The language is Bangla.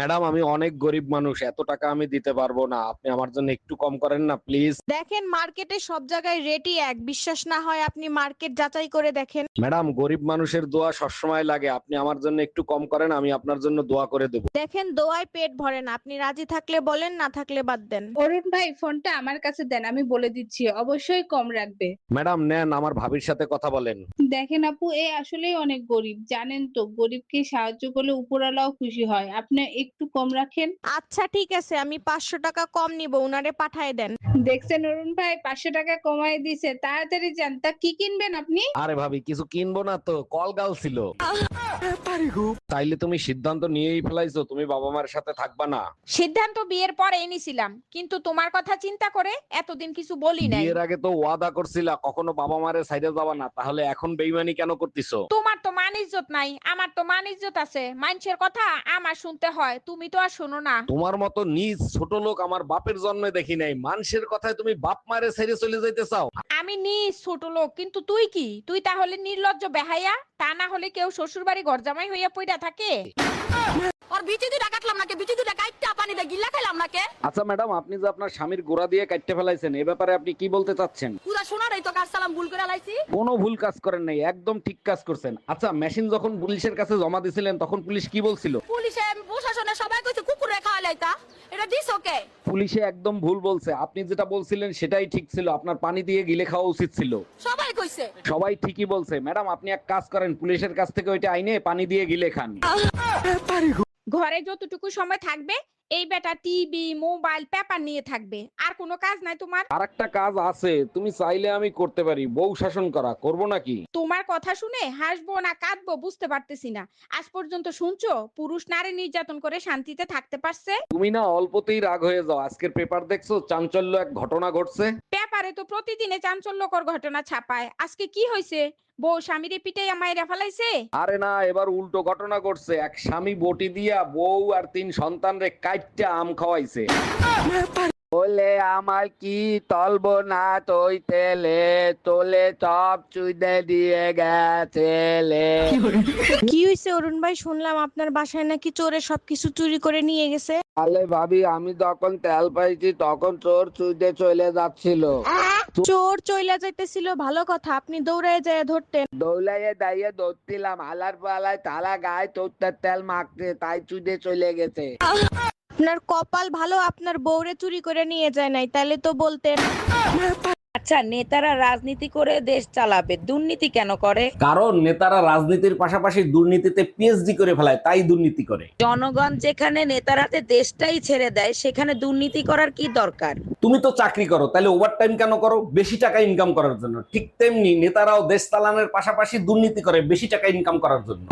ম্যাডাম, আমি অনেক গরিব মানুষ, এত টাকা আমি দিতে পারবো না। আপনি আমার জন্য একটু কম করেন না প্লিজ। দেখেন মার্কেটে সব জায়গায় রেটই এক, বিশ্বাস না হয় আপনি মার্কেট যাচাই করে দেখেন। ম্যাডাম, গরিব মানুষের দোয়া সবসময় লাগে। আপনি আমার জন্য একটু কম করেন, আমি আপনার জন্য দোয়া করে দেবো। দেখেন দোয়ায় পেট ভরে না, আপনি রাজি থাকলে বলেন, না থাকলে বাদ দেন। অরুণ ভাই ফোনটা আমার কাছে দেন, আমি বলে দিচ্ছি অবশ্যই কম রাখবে। ম্যাডাম নেন, আমার ভাবির সাথে কথা বলেন। দেখেন আপু, এ আসলেই অনেক গরিব, জানেন তো গরিবকে সাহায্য করলে উপরওয়ালাও খুশি হয়, আপনি একটু কম রাখেন। আচ্ছা ঠিক আছে, আমি 500 টাকা কম নিব, উনারে পাঠায় দেন। দেখছেন অরুণ ভাই 500 টাকা কমাই দিছে, তাড়াতাড়ি যান। তা কি কিনবেন আপনি? আরে ভাবি, কিছু কিনবো না তো, কল গাল ছিল। তাইলে তুমি সিদ্ধান্ত নিয়েই ফেলাইছো, তুমি বাবা মার সাথে থাকবা না। সিদ্ধান্ত বিয়ের পরেই নিছিলাম, কিন্তু তোমার কথা চিন্তা করে এতদিন কিছু বলি নাই। বিয়ের আগে তো ওয়াদা করছিলা কখনো বাবা মারে সাইডে যাবা না, তাহলে এখন বেইমানি কেন করতেছো? তোমার তো মান ইজ্জত নাই, আমার তো মান ইজ্জত আছে। মানুষের কথা আমার শুনতে হয়, তুমি তো আর শোনো না। তোমার মতো নিজ ছোট লোক আমার বাপের জন্মে দেখি নাই, মানুষের কথায় তুমি বাপ মারে ছেড়ে চলে যাইতে চাও। আমি নিজ ছোট লোক, কিন্তু তুই কি? তুই তাহলে নির্লজ্জ বেহাইয়া। তা না হলে কেউ শ্বশুর বাড়ি ঘর জামাই হইয়া পইড়া থাকে? और बीची दुटा काटलाम ना के बीची दुटा काटता पानी दे गिल्ला खाइलाम ना के আচ্ছা ম্যাডাম, আপনি যে আপনার স্বামীর গোড়া দিয়ে কাটতে ফেলাইছেন, এ ব্যাপারে আপনি কি বলতে চাচ্ছেন? पूरा सोना रही तो काट सालाम भूल कर लाइसी কোনো ভুল কাজ করেন নাই, একদম ঠিক কাজ করছেন। আচ্ছা, মেশিন যখন পুলিশের কাছে জমা দিছিলেন তখন পুলিশ কি বলছিল? পুলিশে প্রশাসনে সবাই কইছে কুকুর রেখা লাইতা এটা দিস ওকে পুলিশে একদম ভুল বলছে, আপনি যেটা বলছিলেন সেটাই ঠিক ছিল, আপনার পানি দিয়ে গিলে খাওয়া উচিত ছিল। সবাই কইছে সবাই ঠিকই বলছে ম্যাডাম, আপনি এক কাজ করেন, পুলিশের কাছ থেকে ওইটা আইনে পানি দিয়ে গিলে খান। ঘরে যতটুকু সময় থাকবে এই বেটা টিভি মোবাইল পেপার নিয়ে থাকবে, আর কোনো কাজ নাই তোমার? আর একটা কাজ আছে, তুমি চাইলে আমি করতে পারি, বউ শাসন করা, করব নাকি? তোমার কথা শুনে হাসবো না কাঁদবো বুঝতে পারতেছি না। আজ পর্যন্ত শুনছো পুরুষ নারী নির্যাতন করে শান্তিতে থাকতে পারছে? তুমি না অল্পতেই রাগ হয়ে যাও, আজকের পেপার দেখছো, চাঞ্চল্য এক ঘটনা ঘটছে। পেপারে তো প্রতিদিনে চাঞ্চল্যকর ঘটনা ছাপায়, আজকে কি হয়েছে? বউ স্বামীরে পিটাইয়া মাইরা ফেলাইছে? আরে না, এবার উল্টো ঘটনা ঘটছে, এক স্বামী বটি দিয়া বউ আর 3 সন্তানরে কাইটটা আম খাওয়াইছে। বলে আমার কি তলবো না তই তেলে, তোলে সব চুইদে দিয়ে গেছেলে। কি হয়েছে অরুণ ভাই, শুনলাম আপনার বাসায় নাকি চোরে সবকিছু চুরি করে নিয়ে গেছে। আলে ভাবি, আমি তখন তেল পাইছি, তখন চোর চুইদে চলে যাচ্ছিল। চোর চইলা যাইতেছিল, ভালো কথা, আপনি দৌড়ায় যায় ধরতেন। দৌলাইয়ে দাইয়ে দৌড়তিলাম, আলার পালায় তালা গায়ে তোর তেল মাখতে, তাই চুইদে চলে গেছে। আপনার কপাল ভালো, আপনার বউরে চুরি করে নিয়ে যায় নাই, তাহলে তো বলতেন। আচ্ছা, নেতারা রাজনীতি করে দেশ চালাবে, দুর্নীতি কেন করে? কারণ নেতারা রাজনীতির পাশাপাশি দুর্নীতিতে পিএইচডি করে ফেলায়, তাই দুর্নীতি করে। জনগণ যেখানে নেতারাতে দেশটাই ছেড়ে দেয়, সেখানে দুর্নীতি করার কি দরকার? তুমি তো চাকরি করো, তাহলে ওভারটাইম কেন করো? বেশি টাকা ইনকাম করার জন্য। ঠিক তেমনি নেতারাও দেশ চালানোর পাশাপাশি দুর্নীতি করে বেশি টাকা ইনকাম করার জন্য।